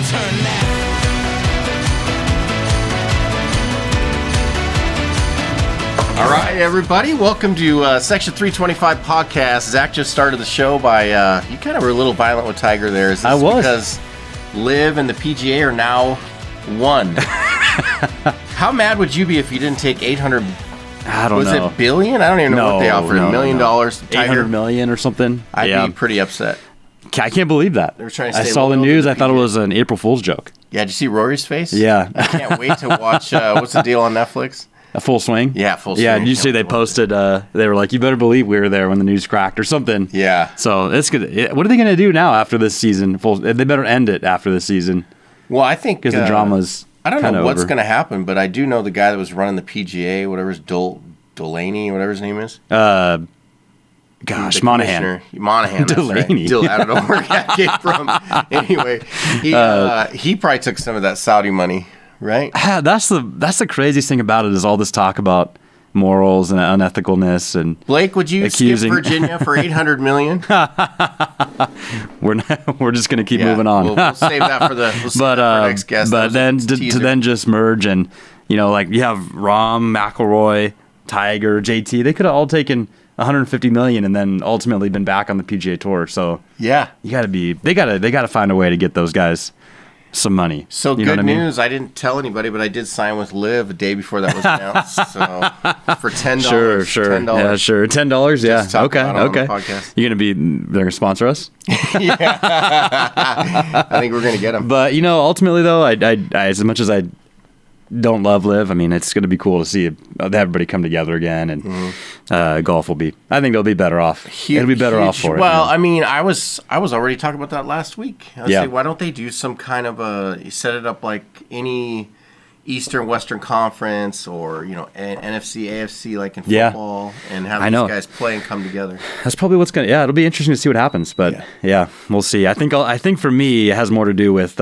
turn that. All right, everybody, welcome to Section 325 podcast. Zach just started the show by, you kind of were a little violent with Tiger there. Is this I was. because Liv and the PGA are now one? How mad would you be if you didn't take 800? I don't know. Was it billion? I don't even know what they offered. $1 million. Tiger, $800 million or something. I'd be pretty upset. I can't believe that. They were trying to I stay saw the loyal to news. the I thought it PGA. was an April Fool's joke. Yeah, did you see Rory's face? Yeah. I can't wait to watch, what's the deal on Netflix? A Full Swing? Yeah, Full Swing. Yeah, did you see they posted, they were like, you better believe we were there when the news cracked or something. Yeah. So it's good. What are they going to do now after this season? They better end it after this season. Well, I think because the drama's I don't know what's over. going to happen, but I do know the guy that was running the PGA, whatever's Delaney, whatever his name is. Gosh, The Monahan. commissioner. Monahan, that's Delaney. right. I don't know where that came from. Anyway, he probably took some of that Saudi money, right? That's the craziest thing about it is all this talk about morals and unethicalness and Blake, would you accusing skip Virginia for $800 million? we're just gonna keep moving on. We'll save that for the next guest. But then to then just merge and like you have Rahm, McIlroy, Tiger, JT, they could have all taken $150 million and then ultimately been back on the PGA Tour. So yeah, they gotta find a way to get those guys some money. So you know good what I mean? news. I didn't tell anybody, but I did sign with Liv a day before that was announced. So for $10. Sure. $10. Yeah, sure. $10. Yeah. Just talk Okay. about it on the Okay. podcast. They're gonna sponsor us. Yeah. I think we're gonna get them. But ultimately though, I as much as I don't love Liv, I mean, it's going to be cool to see everybody come together again, and golf will be. I think they'll be better off. It'll be better off for it. Well, I mean, I was already talking about that last week. I was saying, why don't they do some kind of set it up like any Eastern Western Conference or NFC, AFC like in football, and have these guys play and come together. That's probably what's gonna. Yeah, it'll be interesting to see what happens. But yeah we'll see. I think for me, it has more to do with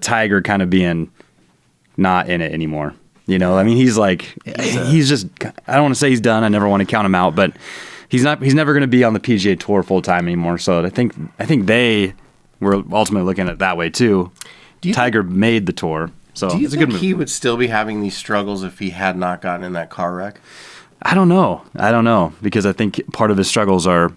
Tiger kind of being not in it anymore. I mean, he's just, I don't want to say he's done. I never want to count him out, but he's never going to be on the PGA Tour full time anymore. So I think they were ultimately looking at it that way too. Tiger made the tour. So do you it's a think good move. he would still be having these struggles if he had not gotten in that car wreck? I don't know because I think part of his struggles are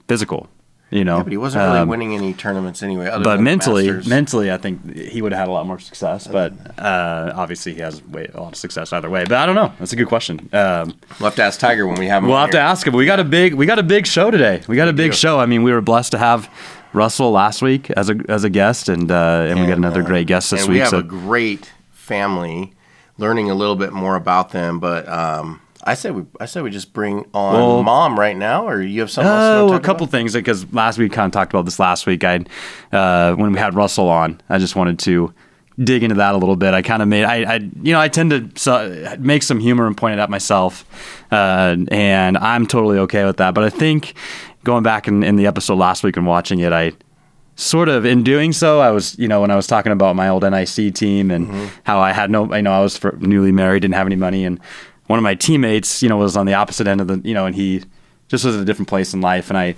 physical. Yeah, but he wasn't really winning any tournaments anyway. But mentally, I think he would have had a lot more success. But obviously, he has a lot of success either way. But I don't know. That's a good question. We'll have to ask Tiger when we have him. We'll have to ask him. We got a big show today. We got a big show. I mean, we were blessed to have Russell last week as a guest, and we got another great guest this week. We have a great family. Learning a little bit more about them, but. I said we just bring on Mom right now, or you have something else you want to talk a couple things, because last week, kind of talked about this last week. When we had Russell on, I just wanted to dig into that a little bit. I kind of made, I tend to make some humor and point it at myself, and I'm totally okay with that. But I think going back in the episode last week and watching it, I sort of, in doing so, I was, when I was talking about my old NIC team and how I had I was newly married, didn't have any money, and one of my teammates, was on the opposite end of the, and he just was at a different place in life. And I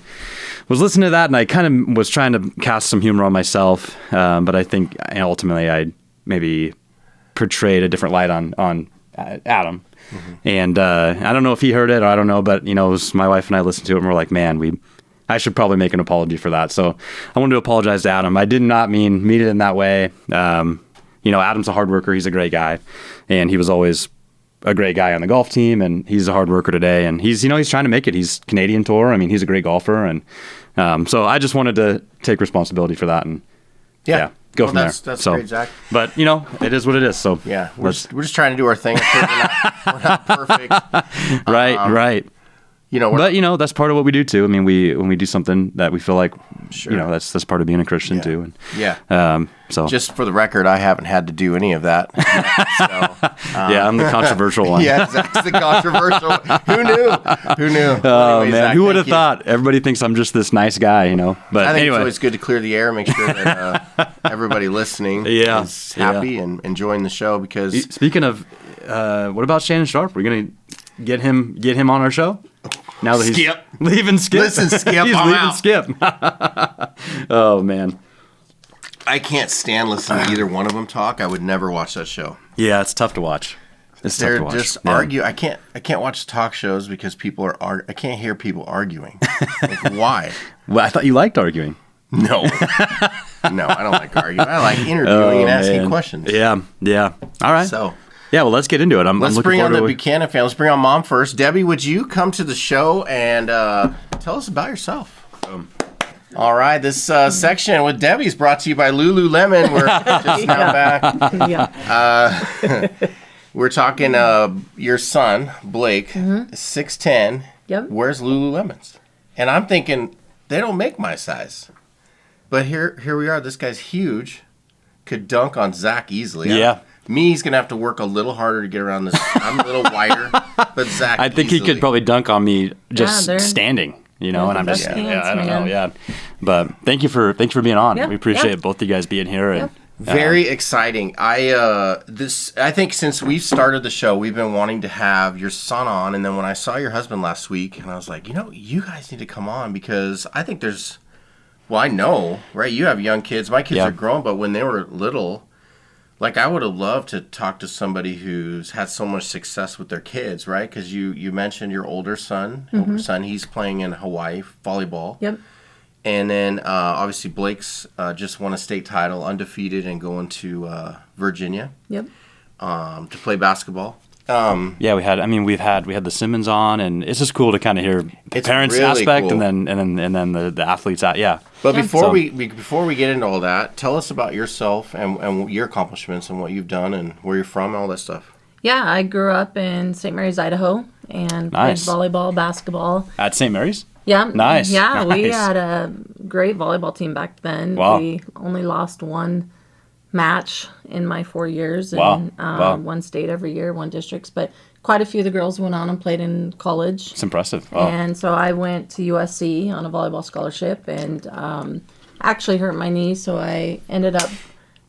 was listening to that, and I kind of was trying to cast some humor on myself. But I think ultimately I maybe portrayed a different light on Adam. And I don't know if he heard it, or I don't know, but, it was my wife and I listened to it, and we're like, man, I should probably make an apology for that. So I wanted to apologize to Adam. I did not mean it in that way. Adam's a hard worker. He's a great guy. And he was always a great guy on the golf team, and he's a hard worker today, and he's trying to make it. He's Canadian Tour. I mean, he's a great golfer, and so I just wanted to take responsibility for that, and go from there. That's great, Zach. But it is what it is. So yeah, we're just trying to do our thing. We're not perfect. Right. But that's part of what we do too. I mean, when we do something that we feel like, that's part of being a Christian too. And so just for the record, I haven't had to do any of that. I'm the controversial one. Yeah, Zach's the controversial. Who knew? Oh anyway, man, Zach, who would have thought? Everybody thinks I'm just this nice guy, But I think anyway, it's always good to clear the air, make sure that everybody listening is happy and enjoying the show. Because speaking of, what about Shannon Sharp? We're gonna get him on our show. Now that he's leaving Skip. Listen, Skip, he's I'm leaving out. Skip. Oh man. I can't stand listening to either one of them talk. I would never watch that show. Yeah, it's tough to watch. They're just argue. I can't watch talk shows because people are. I can't hear people arguing. Like, why? Well, I thought you liked arguing. No, no, I don't like arguing. I like interviewing and asking questions. Yeah. All right. So. Yeah, well, let's get into it. Let's bring on the Buchanan family. Let's bring on Mom first. Debbie, would you come to the show and tell us about yourself? All right, this section with Debbie is brought to you by Lululemon. We're just now back. We're talking your son, Blake, 6'10". Yep. Wears Lululemons. And I'm thinking, they don't make my size. But here we are. This guy's huge. Could dunk on Zach easily. Yeah. He's going to have to work a little harder to get around this. I'm a little wider, but Zach I think easily. He could probably dunk on me just standing, and I'm just, I don't know, yeah. But thank you for being on. We appreciate both you guys being here. And very exciting. I think since we've started the show, we've been wanting to have your son on, and then when I saw your husband last week, and I was like, you guys need to come on because I think I know, right? You have young kids. My kids are grown, but when they were little. Like, I would have loved to talk to somebody who's had so much success with their kids, right? Because you mentioned your older son. He's playing in Hawaii volleyball. Yep. And then, obviously, Blake's just won a state title, undefeated, and going to Virginia. Yep. To play basketball. we had the Simmons on, and it's just cool to kind of hear the parents really aspect, cool. and then the athletes out. Yeah. But before we get into all that, tell us about yourself and your accomplishments and what you've done and where you're from and all that stuff. Yeah, I grew up in St. Mary's, Idaho, and played volleyball, basketball. At St. Mary's? Yeah. Nice. Yeah, nice. we had a great volleyball team back then. Wow. We only lost one match in my 4 years. Wow. And one state every year, one districts. But quite a few of the girls went on and played in college. It's impressive. Wow. And so I went to USC on a volleyball scholarship and actually hurt my knee. So I ended up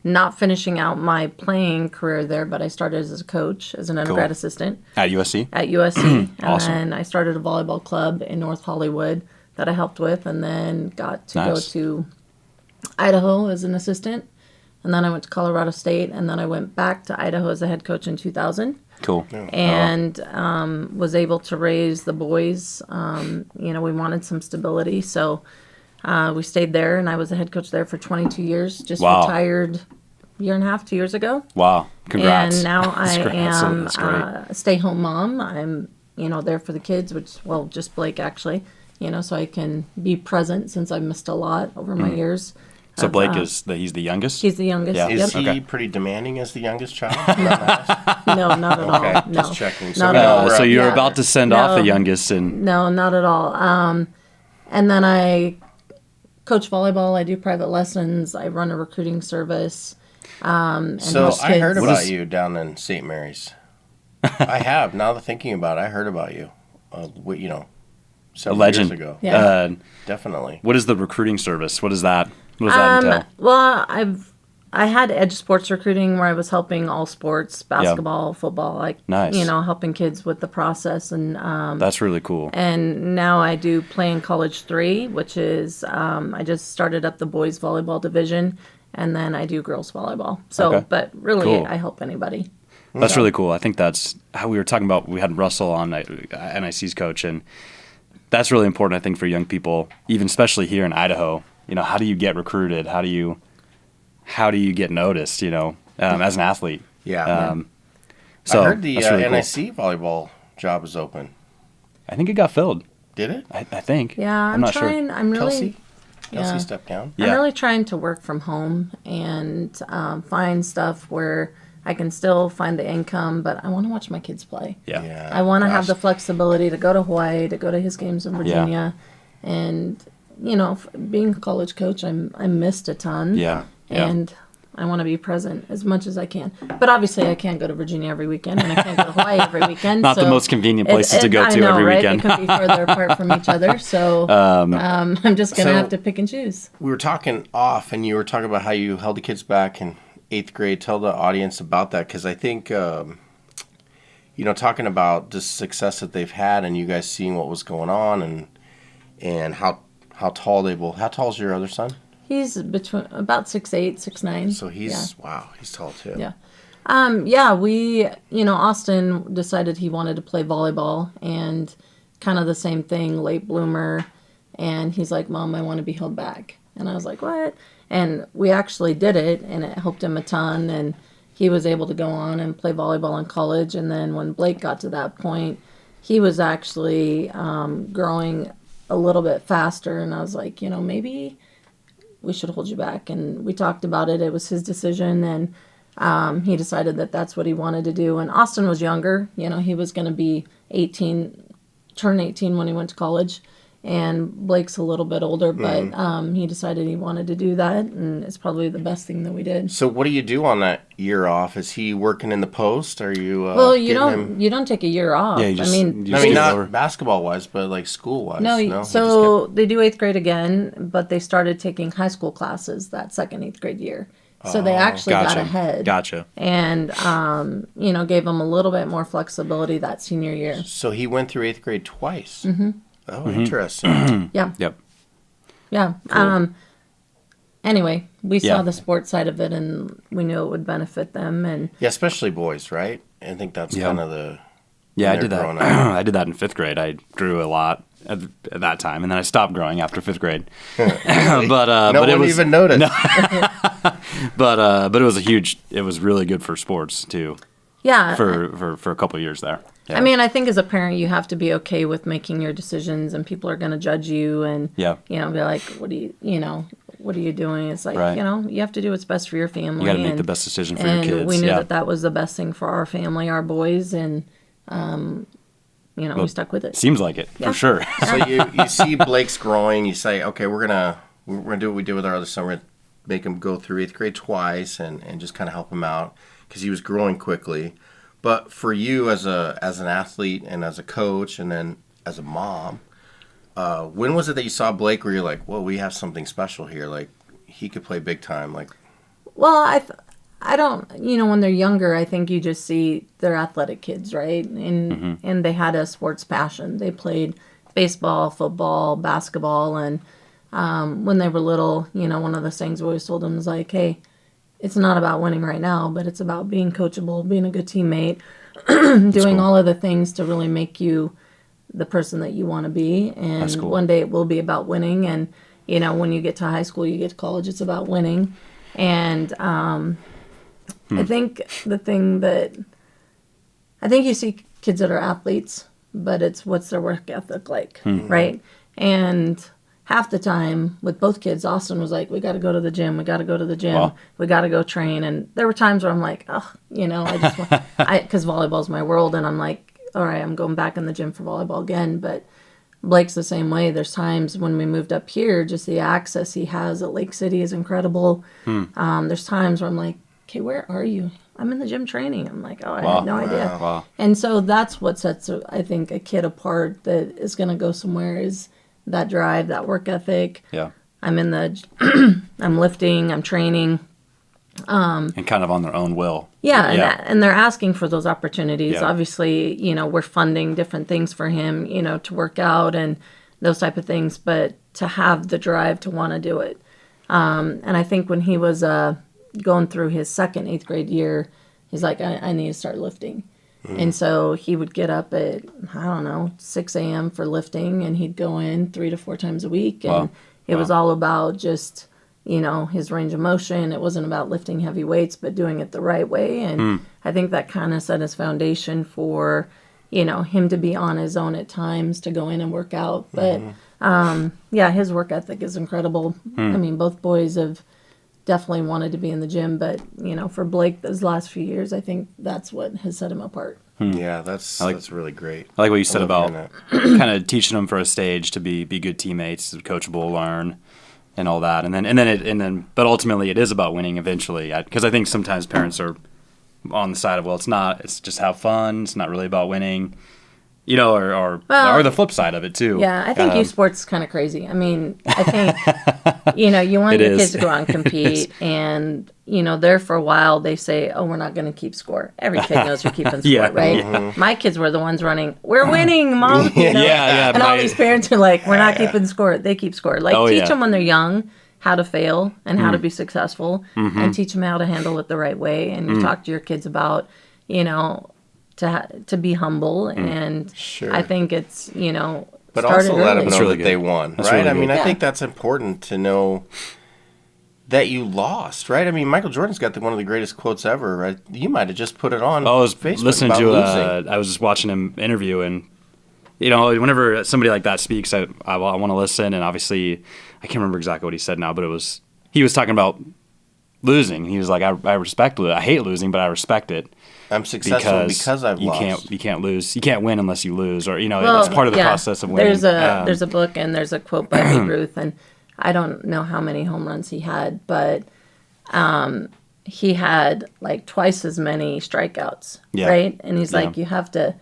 not finishing out my playing career there, but I started as a coach, as an undergrad assistant. At USC? At USC. Awesome. And then I started a volleyball club in North Hollywood that I helped with, and then got to go to Idaho as an assistant. And then I went to Colorado State, and then I went back to Idaho as a head coach in 2000. Cool. And was able to raise the boys. We wanted some stability, so we stayed there, and I was a head coach there for 22 years. Just retired a year and a half, 2 years ago. Wow. Congrats. And now I am a stay-home mom. I'm, there for the kids, just Blake actually, so I can be present since I missed a lot over my years. So Blake he's the youngest? He's the youngest. Yeah. Is he pretty demanding as the youngest child? No, not at all. Okay, No. just checking. So you're about to send off the youngest, and no, not at all. And then I coach volleyball. I do private lessons. I run a recruiting service. So I heard about you down in St. Mary's. I have. Now that thinking about it, I heard about you. Several years ago. Yeah. Definitely. What is the recruiting service? What does that entail? Well, I had Edge Sports Recruiting where I was helping all sports, basketball, football, helping kids with the process. And that's really cool. And now I do play in College 3, which is I just started up the boys volleyball division, and then I do girls volleyball. So, but really, cool. I help anybody. That's really cool. I think that's how we were talking about. We had Russell on, NIC's coach, and that's really important, I think, for young people, even especially here in Idaho. How do you get recruited? How do you get noticed, as an athlete? Yeah. So I heard the really NIC volleyball job is open. I think it got filled. Did it? I think. Yeah, I'm not trying. Sure. I'm really. Kelsey stepped down. I'm really trying to work from home and find stuff where I can still find the income, but I want to watch my kids play. Yeah. I want to have the flexibility to go to Hawaii, to go to his games in Virginia, and being a college coach, I missed a ton. Yeah. And I want to be present as much as I can. But obviously, I can't go to Virginia every weekend, and I can't go to Hawaii every weekend. Not the most convenient places to go to every weekend. It could be further apart from each other. So I'm just going to have to pick and choose. We were talking off, and you were talking about how you held the kids back in 8th grade. Tell the audience about that, because I think, talking about the success that they've had and you guys seeing what was going on and how tall they will. How tall is your other son? He's between about 6'8", 6'9". So he's he's tall too. Yeah. We, Austin decided he wanted to play volleyball, and kind of the same thing, late bloomer. And he's like, Mom, I want to be held back. And I was like, what? And we actually did it, and it helped him a ton. And he was able to go on and play volleyball in college. And then when Blake got to that point, he was actually growing a little bit faster. And I was like, maybe we should hold you back. And we talked about it. It was his decision. And he decided that that's what he wanted to do. And Austin was younger. He was going to be turn 18 when he went to college. And Blake's a little bit older, but he decided he wanted to do that, and it's probably the best thing that we did. So what do you do on that year off? Is he working in the post? Are you well, you don't take a year off. Yeah, not basketball wise, but like school wise. No, so they do 8th grade again, but they started taking high school classes that second 8th grade year. So they actually got ahead. Gotcha. And gave him a little bit more flexibility that senior year. So he went through 8th grade twice. Mm-hmm. Oh, interesting. Yeah. Yep. Yeah. Cool. Anyway, we Yeah. saw the sports side of it, and we knew it would benefit them. And Yeah, especially boys, right? I think that's kind of the... Yeah, I did that. I did that in 5th grade. I grew a lot at that time, and then I stopped growing after 5th grade. but no one even noticed. No. But it was it was really good for sports too. Yeah. For a couple of years there. Yeah. I mean, I think as a parent, you have to be okay with making your decisions, and people are going to judge you, and be like, what are you doing? It's like, right. You have to do what's best for your family. You got to make the best decision for your kids. And we knew that was the best thing for our family, our boys, and we stuck with it. Seems like it, for sure. So you see Blake's growing. You say, okay, we're gonna do what we did with our other son. We're gonna make him go through 8th grade twice, and just kind of help him out because he was growing quickly. But for you as an athlete and as a coach and then as a mom, when was it that you saw Blake where you're like, whoa, we have something special here? Like, he could play big time. Like, well, I don't, when they're younger, I think you just see they're athletic kids, right? And and they had a sports passion. They played baseball, football, basketball, and when they were little, one of the things we always told them is like, hey, it's not about winning right now, but it's about being coachable, being a good teammate, doing all of the things to really make you the person that you want to be. And one day it will be about winning. And, when you get to high school, you get to college, it's about winning. And I think the thing that I think you see kids that are athletes, but it's what's their work ethic like, right? And half the time with both kids, Austin was like, we got to go to the gym. We got to go to the gym. Wow. We got to go train. And there were times where I'm like, I just want, because volleyball's my world. And I'm like, all right, I'm going back in the gym for volleyball again. But Blake's the same way. There's times when we moved up here, just the access he has at Lake City is incredible. There's times where I'm like, okay, where are you? I'm in the gym training. I'm like, I had no idea. Wow. And so that's what sets, I think, a kid apart that is going to go somewhere is that drive, that work ethic. Yeah. I'm I'm lifting, I'm training. And kind of on their own will. Yeah. And they're asking for those opportunities. Yeah. Obviously, we're funding different things for him, to work out and those type of things, but to have the drive to want to do it. And I think when he was going through his second 8th grade year, he's like, I need to start lifting. And so he would get up at, 6 a.m. for lifting, and he'd go in 3 to 4 times a week. And it was all about just, his range of motion. It wasn't about lifting heavy weights, but doing it the right way. And I think that kind of set his foundation for, him to be on his own at times to go in and work out. But, his work ethic is incredible. I mean, both boys have definitely wanted to be in the gym, but for Blake those last few years, I think that's what has set him apart. Yeah, that's really great. I like what you said about kind of teaching them for a stage to be good teammates, coachable, learn, and all that. But ultimately it is about winning eventually. Because I think sometimes parents are on the side of, it's just have fun. It's not really about winning. Or the flip side of it too. Yeah, I think youth sports is kind of crazy. I mean, I think, you want your kids to go out and compete, and, there for a while they say, oh, we're not going to keep score. Every kid knows you're keeping score, right? Mm-hmm. My kids were the ones running, we're winning, Mom. And all these parents are like, we're not keeping score. They keep score. Like, teach them when they're young how to fail and how to be successful, and teach them how to handle it the right way. And you talk to your kids about, to be humble. And Sure. I think it's, but also let them That's know really that good. they won, That's right? really I mean, good. I think that's important to know that you lost, right? I mean, Michael Jordan's got one of the greatest quotes ever, right? You might have just put it on I was Facebook listening about to losing. I was just watching him interview, and whenever somebody like that speaks, I want to listen. And obviously, I can't remember exactly what he said now, but he was talking about losing. He was like, I respect I hate losing, but I respect it. I'm successful because I've lost. You can't lose. You can't win unless you lose, or it's part of the process of winning. There's a book and there's a quote by Babe Ruth, and I don't know how many home runs he had, but he had like twice as many strikeouts, right? And he's like, you have to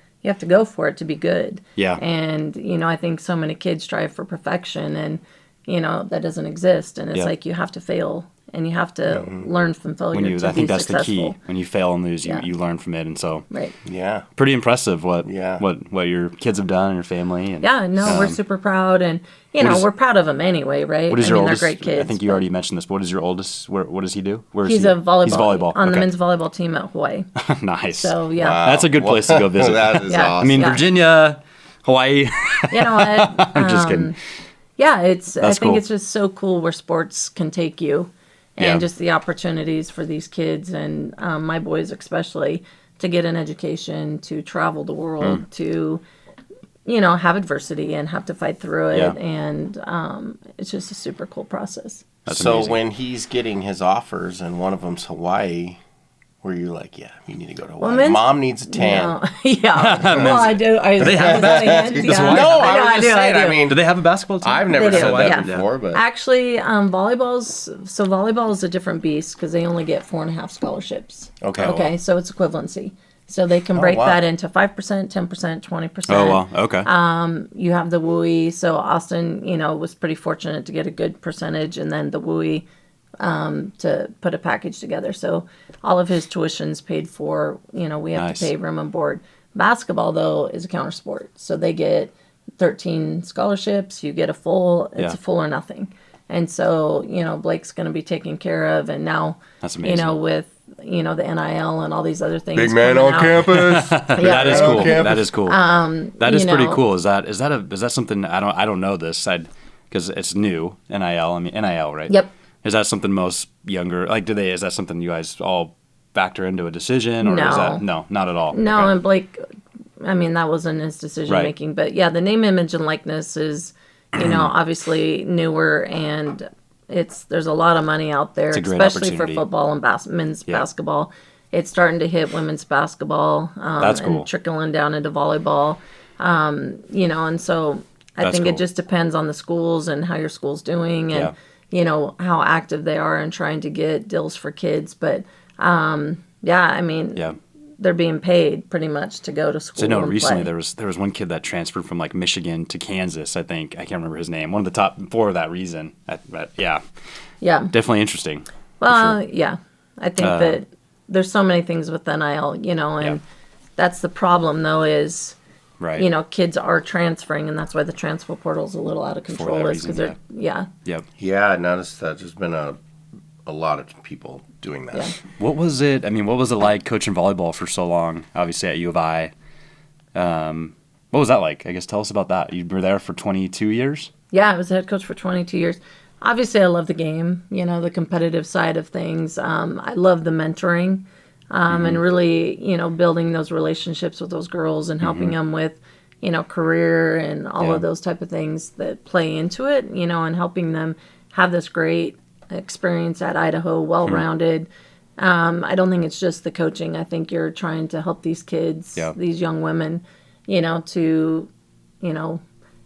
go for it to be good. Yeah. And I think so many kids strive for perfection, and that doesn't exist. And it's like you have to fail, and you have to learn from failure. I think that's successful. the key. When you fail and lose, you learn from it, and so right. Yeah. pretty impressive what your kids have done and your family. And, we're super proud, and we're proud of them anyway, right? What is your oldest? They're great kids. I think you already mentioned this. But what is your oldest? What does he do? He's a volleyball. He's volleyball on the Okay. men's volleyball team at Hawaii. Nice. So yeah, Wow. That's a good place to go visit. That is Yeah. I awesome. mean, Virginia, Hawaii. you know what? I'm just kidding. Yeah, I think cool. it's just so cool where sports can take you, and just the opportunities for these kids and my boys especially to get an education, to travel the world, to have adversity and have to fight through it, and it's just a super cool process. That's so amazing. when he's getting his offers and one of them's Hawaii, where you're like, yeah, you need to go to Hawaii. men's- Mom needs a tan. No. Yeah, well, I do. Do they have basketball teams? No, I was just saying. I mean, Do they have a basketball team? I've never They do, said that yeah. before, but Actually, volleyball is a different beast because they only get 4.5 scholarships. Okay. Okay, so it's equivalency. So they can break wow. that into 5%, 10%, 20%. Oh well, okay. You have the WUI. So Austin, was pretty fortunate to get a good percentage, and then the WUI to put a package together. So all of his tuition's paid for. We have Nice. to pay room and board. Basketball, though, is a counter sport. So they get 13 scholarships. You get a full. It's a full or nothing. And so, Blake's going to be taken care of. And now, That's amazing. with, the NIL and all these other things. big man coming on out. campus. That is right. cool. Okay. That is cool. That is you pretty know- cool. Is that something I don't know this because it's new NIL. I mean NIL, right? Yep. Is that something most younger is that something you guys all factor into a decision, or is that not at all? No, Okay. and Blake, I mean, that wasn't his decision Right. making. But yeah, the name, image, and likeness is, obviously newer, and there's a lot of money out there, It's a great especially for opportunity. football and men's basketball. It's starting to hit women's basketball, That's cool. and trickling down into volleyball. And so I That's think cool. it just depends on the schools and how your school's doing, and how active they are in trying to get deals for kids. But I mean, they're being paid pretty much to go to school. So no, and recently play. there was one kid that transferred from like Michigan to Kansas. I think I can't remember his name. One of the top 4 of that reason. Yeah. Definitely interesting. Well, yeah. I think that there's so many things with NIL, and that's the problem though is, Right. kids are transferring, and that's why the transfer portal is a little out of control. that Is because reason, they're Yep. Yeah, I noticed that. There's been a lot of people doing that. Yeah. What was it? I mean, what was it like coaching volleyball for so long? Obviously at U of I. What was that like? I guess tell us about that. You were there for 22 years. I was a head coach for 22 years. Obviously, I love the game, the competitive side of things. I love the mentoring, and really, building those relationships with those girls and helping them with, career and all of those type of things that play into it, and helping them have this great experience at Idaho, well-rounded. I don't think it's just the coaching. I think you're trying to help these kids, these young women, to,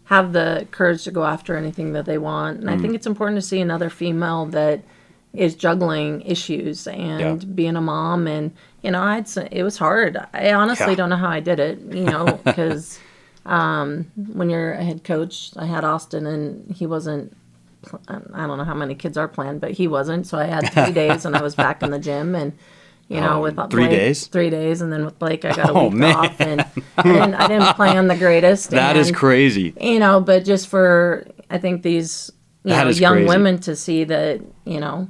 have the courage to go after anything that they want. And I think it's important to see another female that is juggling issues and being a mom. And, it was hard. I honestly don't know how I did it, because when you're a head coach, I had Austin and he wasn't, I don't know how many kids are planned, but he wasn't. So I had 3 days and I was back in the gym, and with 3 Blake, days? 3 days, and then with Blake, I got a week man. off, and I didn't plan the greatest. That is crazy. But just for, I think these young crazy. women to see that,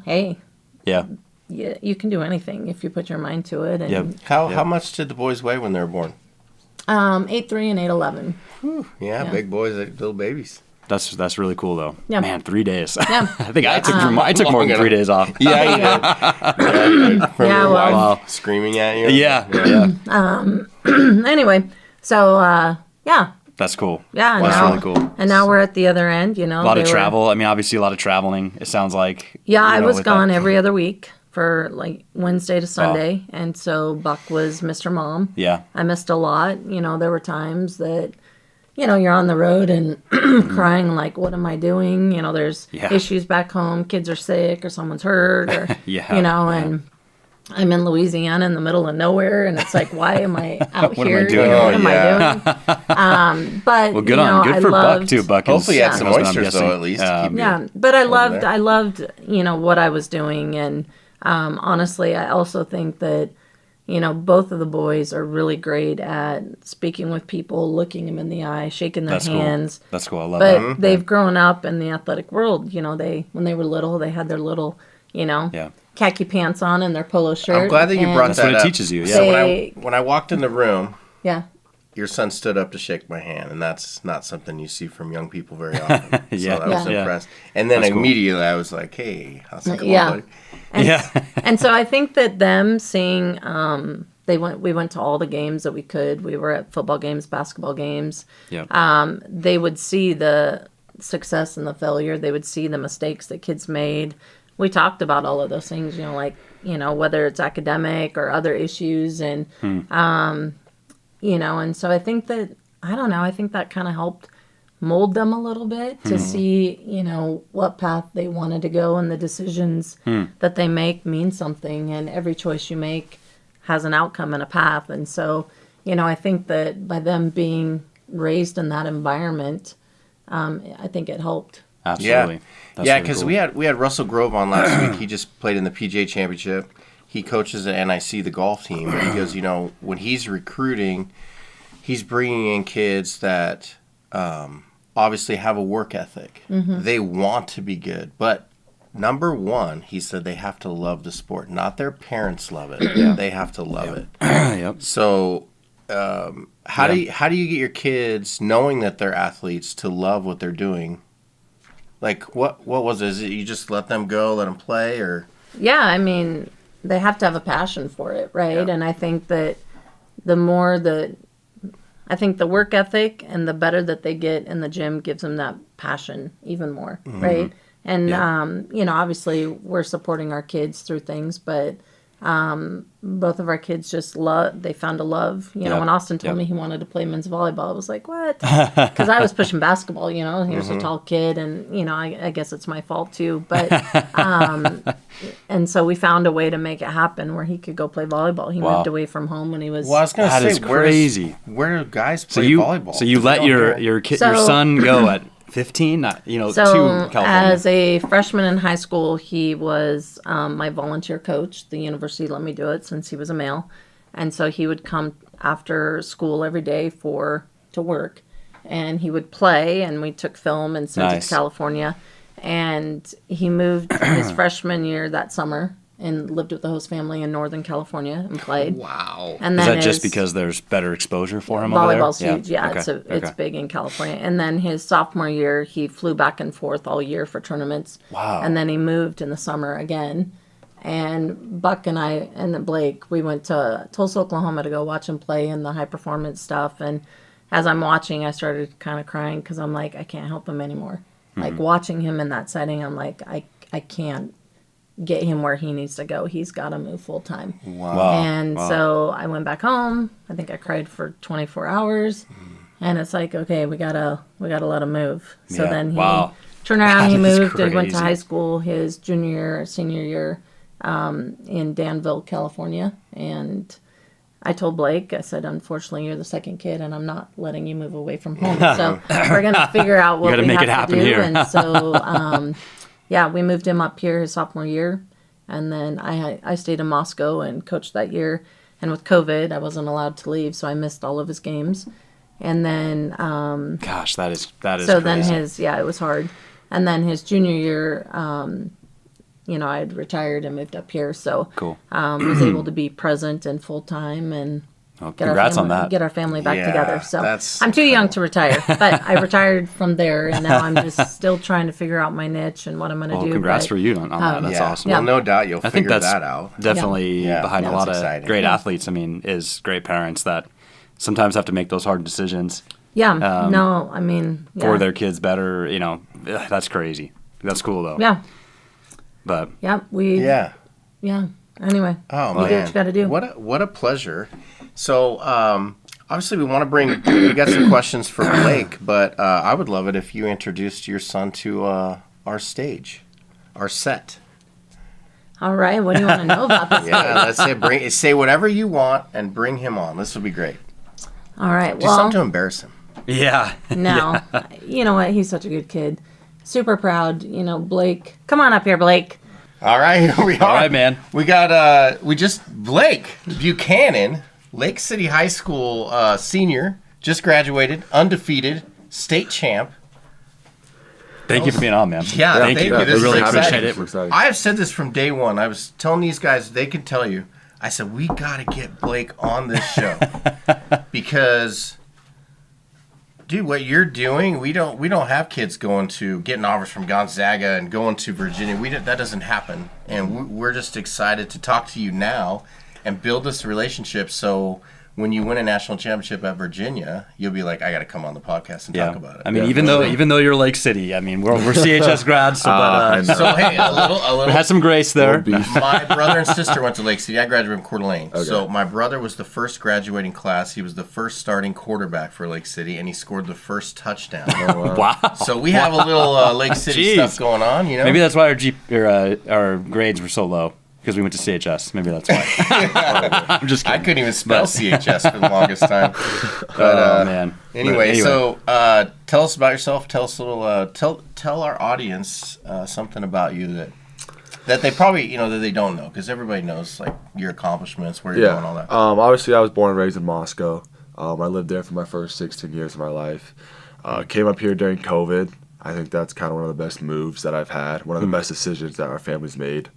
hey, Yeah. you can do anything if you put your mind to it. And Yep. How much did the boys weigh when they were born? 8'3" and 8'11". Yeah, big boys, like little babies. That's really cool though. Yeah. Man, 3 days. Yeah. I think I took more than 3 days off. Yeah, From Yeah, your well- wife screaming at you. Yeah. Anyway, so yeah. That's cool. Yeah, That's now, really cool. And now we're at the other end, A lot of travel. I mean, obviously a lot of traveling. It sounds like. I was with gone that. every other week for like Wednesday to Sunday, and so Buck was Mr. Mom. Yeah. I missed a lot. There were times that, you're on the road and crying like, what am I doing? There's issues back home. Kids are sick or someone's hurt or, and I'm in Louisiana in the middle of nowhere. And it's like, why am I out What am I here? doing? What am I doing? But, Well, good on. Good I for loved, Buck too. Buck. Hopefully, you had some husband, I'm oysters though, guessing. at least. To keep Yeah, you but I over there. loved, what I was doing. And honestly, I also think that, both of the boys are really great at speaking with people, looking them in the eye, shaking their hands. Cool. That's cool. I love But that. they've grown up in the athletic world. When they were little, they had their little, khaki pants on and their polo shirt. I'm glad that you brought That's that what it up. teaches you. Yeah. So They- when I walked in the room, Yeah. your son stood up to shake my hand, and that's not something you see from young people very often. Yeah. So I was Yeah. impressed. And then That's cool. immediately I was like, hey, how's it going, Yeah. buddy? And, and so I think that them seeing, we went to all the games that we could. We were at football games, basketball games. Yeah. They would see the success and the failure. They would see the mistakes that kids made. We talked about all of those things, whether it's academic or other issues. And, and so I think that, I think that kind of helped mold them a little bit to see, what path they wanted to go, and the decisions that they make mean something, and every choice you make has an outcome and a path. And so, I think that by them being raised in that environment, I think it helped. Absolutely. Yeah, That's yeah, really because cool. we had Russell Grove on last week. He just played in the PGA Championship. He coaches at NIC, the golf team. But he goes, when he's recruiting, he's bringing in kids that obviously have a work ethic. They want to be good, but number one, he said they have to love the sport. Not their parents love it. They have to love it. Yep. So, how do you get your kids, knowing that they're athletes, to love what they're doing? Like, what was it? Is it you just let them go, let them play, or? Yeah, I mean, they have to have a passion for it, right? Yeah. And I think that the work ethic and the better that they get in the gym gives them that passion even more, right? And, obviously we're supporting our kids through things, but both of our kids just they found a love. When Austin told me he wanted to play men's volleyball, I was like, what? Because I was pushing basketball, he was a tall kid, and, I guess it's my fault too. But, and so we found a way to make it happen where he could go play volleyball. He moved away from home when he was. Well, I was going to That say, is crazy. Where do guys So play you volleyball? so you let your son go at 15, to So California. as a freshman in high school, he was my volunteer coach. The university let me do it since he was a male. And so he would come after school every day to work. And he would play, and we took film and sent it Nice. to California. And he moved his freshman year that summer and lived with the host family in Northern California and played. Wow. And Is then that just because there's better exposure for him volleyball's over there? huge. Yeah, Okay. it's big in California. And then his sophomore year, he flew back and forth all year for tournaments. Wow. And then he moved in the summer again. And Buck and I and Blake, we went to Tulsa, Oklahoma to go watch him play in the high performance stuff. And as I'm watching, I started kind of crying because I'm like, I can't help him anymore. Like watching him in that setting, I'm like, I can't get him where he needs to go. He's got to move full time. Wow. And so I went back home. I think I cried for 24 hours. And it's like, okay, we gotta let him move. So Yeah. then he Wow. turned around, he That is moved and went to crazy. high school his senior year in Danville, California. And I told Blake, I said, unfortunately, you're the second kid, and I'm not letting you move away from home. So we're going to figure out what gotta we make have it happen to do. here. And so, we moved him up here his sophomore year. And then I stayed in Moscow and coached that year. And with COVID, I wasn't allowed to leave, so I missed all of his games. And then Gosh, that is so crazy. then it was hard. And then his junior year, I had retired and moved up here, so Cool. Was able to be present and full time and congrats on that. Get our family back together. So that's I'm too young to retire, but I retired from there, and now I'm just still trying to figure out my niche and what I'm going to do. Congrats for you on that. That's awesome. Well, no doubt you'll figure that's that out. Definitely behind a lot of exciting. great athletes. I mean, is great parents that sometimes have to make those hard decisions. Yeah. For their kids better. That's crazy. That's cool though. Yeah. But Yeah. Anyway. Oh man, you do what you got to do. What a pleasure. So obviously we got some questions for Blake, but I would love it if you introduced your son to our stage, our set. All right. What do you want to know about this? Let's say whatever you want and bring him on. This would be great. All right. Do something to embarrass him. Yeah. No. You know what? He's such a good kid. Super proud. Blake. Come on up here, Blake. All right, here we are. All right, man. We got Blake Buchanan, Lake City High School senior, just graduated, undefeated, state champ. Thank you for being on, man. Yeah, thank you. I This really is appreciate exciting. it. I have said this from day one. I was telling these guys, they can tell you. I said, we got to get Blake on this show because, dude, what you're doing, we don't have kids getting offers from Gonzaga and going to Virginia. That doesn't happen, and we're just excited to talk to you now and build this relationship. So when you win a national championship at Virginia, you'll be like, I got to come on the podcast and talk about it. I mean, even though you're Lake City, I mean, we're CHS grads, so hey, a little. We had some grace there. My brother and sister went to Lake City. I graduated from Coeur d'Alene. Okay. So my brother was the first graduating class. He was the first starting quarterback for Lake City, and he scored the first touchdown. Wow. So we have a little Lake City stuff going on, Maybe that's why our grades were so low. Because we went to CHS. Maybe that's why. I'm just kidding. I couldn't even spell CHS for the longest time. But, man. Anyway, so tell us about yourself. Tell us a little. Tell our audience something about you that they probably that they don't know, because everybody knows like your accomplishments, where you're going, all that. Obviously, I was born and raised in Moscow. I lived there for my first 16 years of my life. Came up here during COVID. I think that's kind of one of the best moves that I've had, one of the best decisions that our family's made.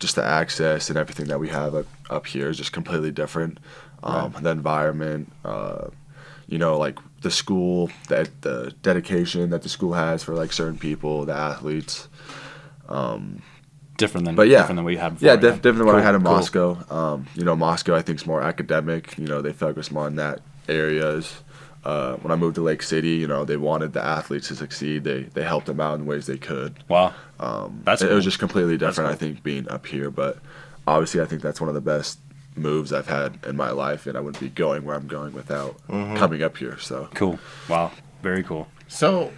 Just the access and everything that we have up here is just completely different. The environment, like the school, the dedication that the school has for like certain people, the athletes. Different than what you had before. Yeah, different than what I had in Moscow. Moscow I think is more academic. They focus more on that areas. When I moved to Lake City, they wanted the athletes to succeed. They helped them out in ways they could. Wow. It was just completely different, I think, being up here. But obviously, I think that's one of the best moves I've had in my life, and I wouldn't be going where I'm going without coming up here. So cool. Wow. Very cool. So,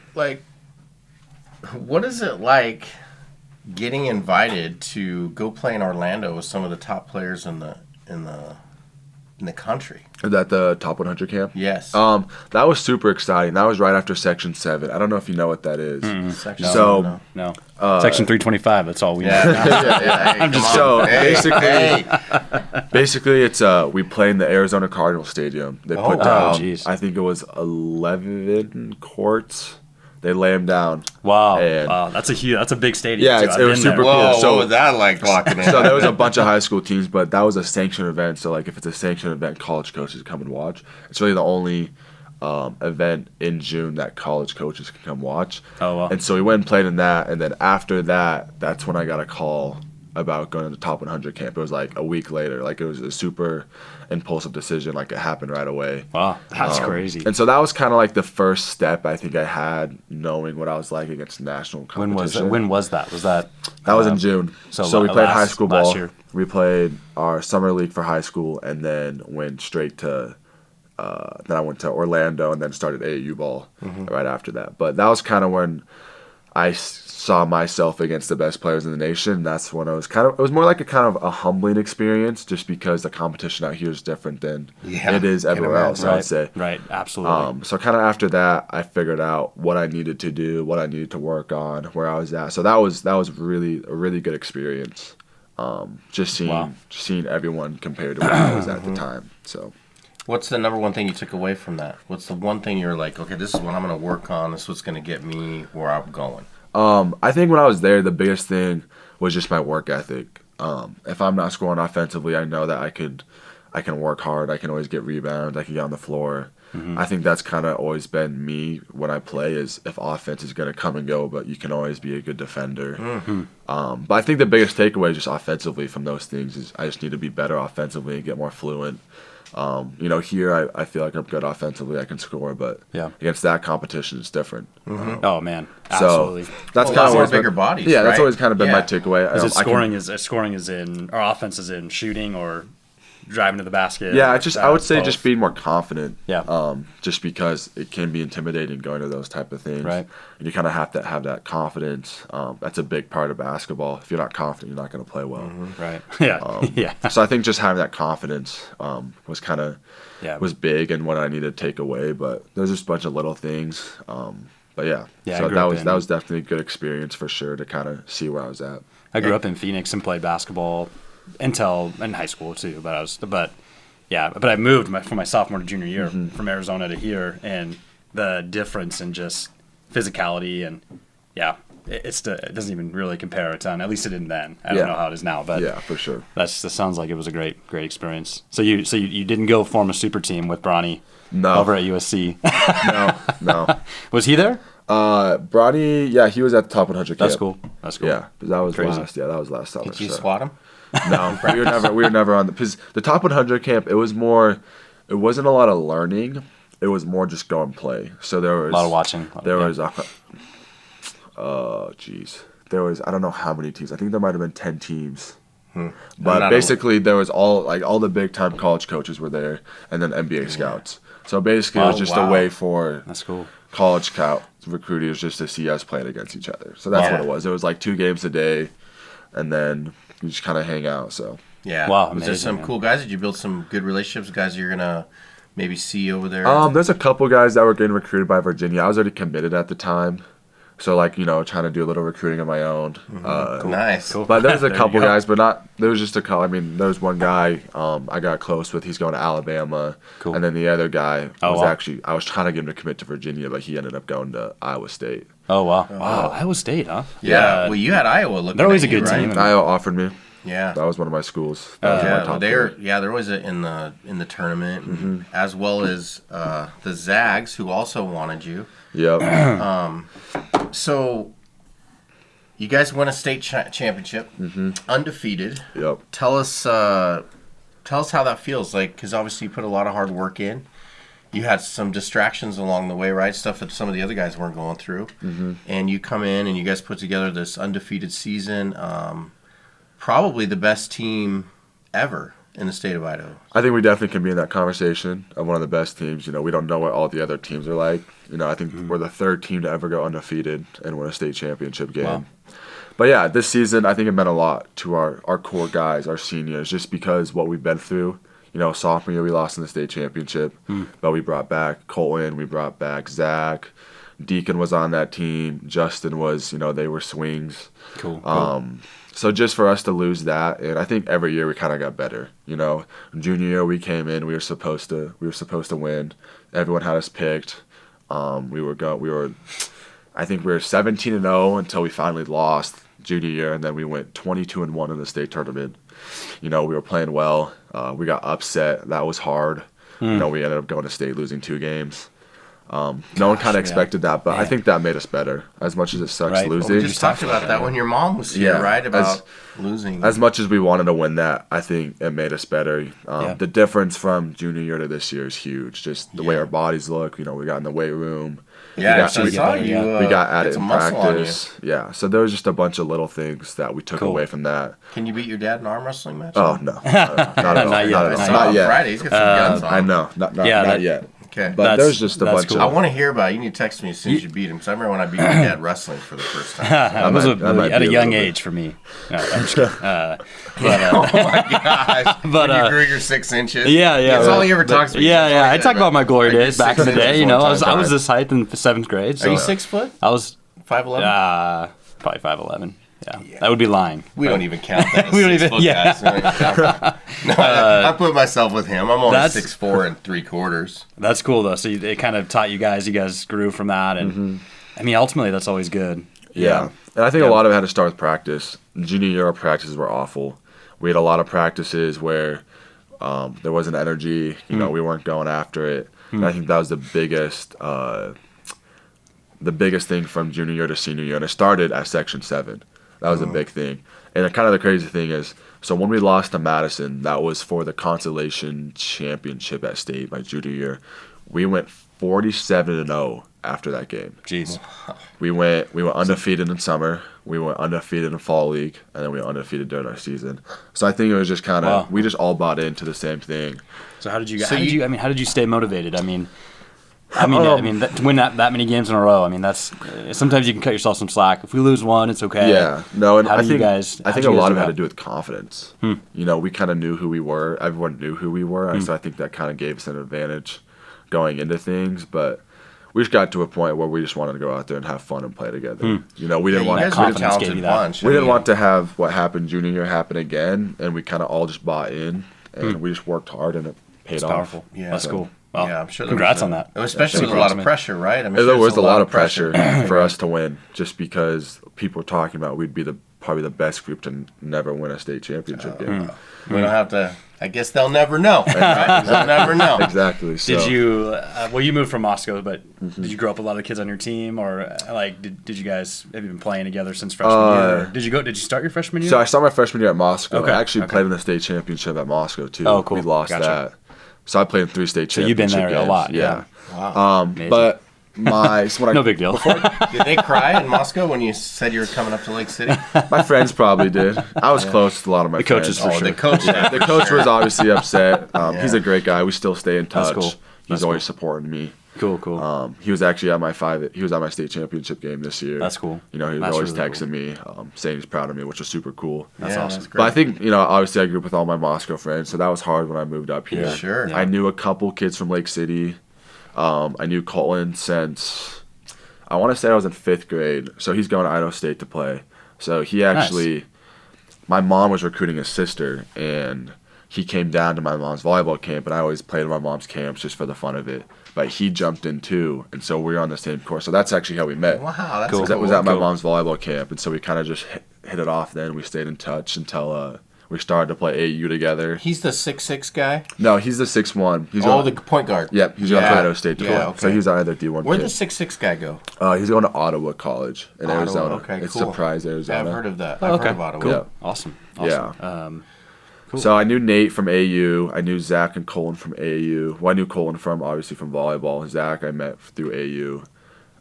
what is it like getting invited to go play in Orlando with some of the top players in the country? Is that the top 100 camp? Yes. That was super exciting. That was right after Section 7. I don't know if you know what that is. Section No. Section 325. That's all we know. I'm just basically, it's we play in the Arizona Cardinal Stadium. They put down, I think it was 11 courts. They lay them down. Wow. That's a big stadium. Yeah, it was super cool. So what was that like walking in? So there was a bunch of high school teams, but that was a sanctioned event. So if it's a sanctioned event, college coaches come and watch. It's really the only event in June that college coaches can come watch. Oh, wow. And so we went and played in that, and then after that, that's when I got a call about going to the top 100 camp. It was a week later. It was a super impulsive decision. It happened right away. Wow, that's crazy. And so that was kind of the first step I think I had knowing what I was like against national competition. When was that? That was in June. So we played high school ball. Year. We played our summer league for high school, and then went straight to then I went to Orlando and then started AAU ball right after that. But that was kind of when I saw myself against the best players in the nation. That's when it was more like a humbling experience, just because the competition out here is different than it is everywhere else, I would say. Right, absolutely. So kind of after that, I figured out what I needed to do, what I needed to work on, where I was at. So that was really a really good experience. Just seeing everyone compared to where I was at the time. So What's the number one thing you took away from that? What's the one thing you're like, okay, this is what I'm going to work on. This is what's going to get me where I'm going. I think when I was there, the biggest thing was just my work ethic. If I'm not scoring offensively, I know that I can work hard. I can always get rebounds. I can get on the floor. I think that's kind of always been me when I play, is if offense is going to come and go, but you can always be a good defender. But I think the biggest takeaway just offensively from those things is I just need to be better offensively and get more fluent. Here I feel like I'm good offensively. I can score, but against that competition, it's different. Oh man, absolutely. So that's kind of always bigger bodies. Yeah, that's right? always kind of been my takeaway. Is it scoring is in, or offense is in shooting or driving to the basket? Yeah, I would say just being more confident. Yeah. Just because it can be intimidating going to those type of things. Right. And you kind of have to have that confidence. That's a big part of basketball. If you're not confident, you're not going to play well. Right. Yeah. So I think just having that confidence was kind of was big and what I needed to take away. But there's just a bunch of little things. But yeah. So that was definitely a good experience for sure to kind of see where I was at. I grew up in Phoenix and played basketball until in high school too, but I moved from my sophomore to junior year from Arizona to here, and the difference in just physicality and it doesn't even really compare a ton. At least it didn't then. I don't know how it is now, but yeah, for sure. That sounds like it was a great experience. So you didn't go form a super team with Bronny over at USC? No. Was he there? Bronny, he was at the top 100 camp. That's cool. Yeah, that was crazy. last summer. Did you swat him? No, we were never on because the top 100 camp. It wasn't a lot of learning. It was more just go and play. So there was a lot of watching. There was there was I don't know how many teams. I think there might have been 10 teams. But basically there was all the big time college coaches were there, and then NBA scouts. So basically it was just a way for that's cool. College scout recruiters just to see us playing against each other. So that's what it was. It was like 2 games a day, and then you just kind of hang out. So yeah. Wow. Was there some cool guys? Did you build some good relationships with guys you're gonna maybe see over there? There's a couple guys that were getting recruited by Virginia. I was already committed at the time. So, trying to do a little recruiting of my own. Cool. Nice. Cool. But there was a couple guys, but there was just a couple. I mean, there was one guy I got close with. He's going to Alabama. Cool. And then the other guy I was trying to get him to commit to Virginia, but he ended up going to Iowa State. Oh, wow. Wow, Iowa State, huh? Yeah. Well, you had Iowa looking they're always at a good you, team. right? Iowa offered me. Yeah. That was one of my schools. They're always in the tournament, as well as the Zags, who also wanted you. Yep. So you guys won a state championship, undefeated. Yep. Tell us how that feels like, because obviously you put a lot of hard work in. You had some distractions along the way, right? Stuff that some of the other guys weren't going through. And you come in and you guys put together this undefeated season. Probably the best team ever in the state of Idaho. I think we definitely can be in that conversation of one of the best teams. We don't know what all the other teams are like. I think we're the 3rd team to ever go undefeated and win a state championship game. Wow. But yeah, this season I think it meant a lot to our core guys, our seniors, just because what we've been through. Sophomore year we lost in the state championship, but we brought back Colton, we brought back Zach, Deacon was on that team, Justin was, they were swings. Cool. So just for us to lose that, and I think every year we kind of got better. Junior year we came in, we were supposed to win. Everyone had us picked. I think we were 17-0 until we finally lost junior year, and then we went 22-1 in the state tournament. We were playing well. We got upset. That was hard. We ended up going to state losing 2 games. No one kind of expected that, but I think that made us better. As much as it sucks losing. Well, we just talked about that when your mom was here, right? About losing. As much as we wanted to win that, I think it made us better. The difference from junior year to this year is huge. Just the way our bodies look. We got in the weight room. Yeah, we got at it in practice. Yeah, so there was just a bunch of little things that we took away from that. Can you beat your dad in an arm wrestling match? Oh, no. Not at all. Not yet. Friday, he's got some guns on. I know. Not yet. Okay. But there's just a bunch I want to hear about it. You need to text me as soon as you beat him. Because I remember when I beat my dad wrestling for the first time. That was at a young age for me. No, I'm just kidding. Oh my gosh. But when you grew your 6 inches. Yeah. That's all he ever talks about. Yeah. I talk about my glory days back in the day. I was this height in 7th grade. So are you 6 foot? I was 5'11"? probably 5'11". Yeah. That would be lying. We don't even count that as We don't 6 even- foot yeah. guys. We don't even count that. No, I put myself with him. I'm only That's- 6'4" and 3/4. That's cool though. So it kind of taught you guys grew from that, and I mean, ultimately, that's always good. Yeah. And I think a lot of it had to start with practice. Junior year, our practices were awful. We had a lot of practices where there wasn't energy. You know, we weren't going after it. And I think that was the biggest thing from junior year to senior year. And it started at Section 7. That was a big thing. And kind of the crazy thing is, so when we lost to Madison, that was for the consolation championship at state my junior year. We went 47-0 after that game. Jeez. We went undefeated in summer. We went undefeated in fall league, and then we went undefeated during our season. So I think it was just kind of Wow. we just all bought into the same thing. So how did you? So how did you stay motivated? I mean, to win that many games in a row. I mean, that's sometimes you can cut yourself some slack. If we lose one, it's okay. Yeah, no, and How I do you think guys- I how'd think you a guys lot do of it had that? to do with confidence. You know, we kind of knew who we were. Everyone knew who we were, and so I think that kind of gave us an advantage going into things. But we just got to a point where we just wanted to go out there and have fun and play together. You know, we didn't You want guys that were a confidence gave talented you that. bunch. we didn't want to have what happened junior year happen again, and we kind of all just bought in, and we just worked hard, and it paid It's off. powerful. Yeah. That's cool. Well, Yeah, I'm sure. Congrats on that. Especially with a lot of pressure, right? I mean, There was a lot of pressure for us to win, just because people were talking about we'd be probably the best group to never win a state championship game. We don't have to. I guess they'll never know. Right? They'll never know. Exactly. So. Did you? Well, you moved from Moscow, but did you grow up with a lot of kids on your team, or like did you guys have you been playing together since freshman year? Did you start your freshman year? So I started my freshman year at Moscow. Okay, I actually okay. played in the state championship at Moscow too. Oh, cool. We lost Gotcha. that. So I played in 3 state So you've been championship there a games. lot, Yeah. Wow. Amazing. But when No big deal. Did they cry in Moscow when you said you were coming up to Lake City? my friends probably did. I was close to a lot of my coaches friends. for sure. The coach. The coach was obviously upset. He's a great guy. We still stay in touch. That's cool. He's That's always supporting me. Cool. He was actually at my state championship game this year. That's cool. You know, he was That's always really texting me, saying he's proud of me, which was super cool. That's Yeah, awesome. that's great. But I think, you know, obviously I grew up with all my Moscow friends, so that was hard when I moved up here. Yeah, sure. I knew a couple kids from Lake City. I knew Colton since, I want to say I was in 5th grade. So he's going to Idaho State to play. So he actually, my mom was recruiting his sister, and he came down to my mom's volleyball camp, and I always played at my mom's camps just for the fun of it. But he jumped in too, and so we were on the same course. So that's actually how we met. Wow, that's Cool. cool. That was at my Cool. mom's volleyball camp, and so we kind of just hit it off then. We stayed in touch until we started to play AU together. He's the 6'6" guy. No, he's the 6'1". He's Oh, going, the point guard. Yep, he's going to Idaho State to play. Yeah, okay. So he's either D1 Where'd the kid. 6'6" guy go? He's going to Ottawa College in Ottawa, Arizona. okay, It's cool. Surprise, Yeah, Arizona. I've heard of that. Oh, I've okay. heard of Ottawa. Cool. Yeah. Awesome. Yeah. Cool. So I knew Nate from AU. I knew Zach and Colin from AU. Well, I knew Colin obviously from volleyball. Zach I met through AU.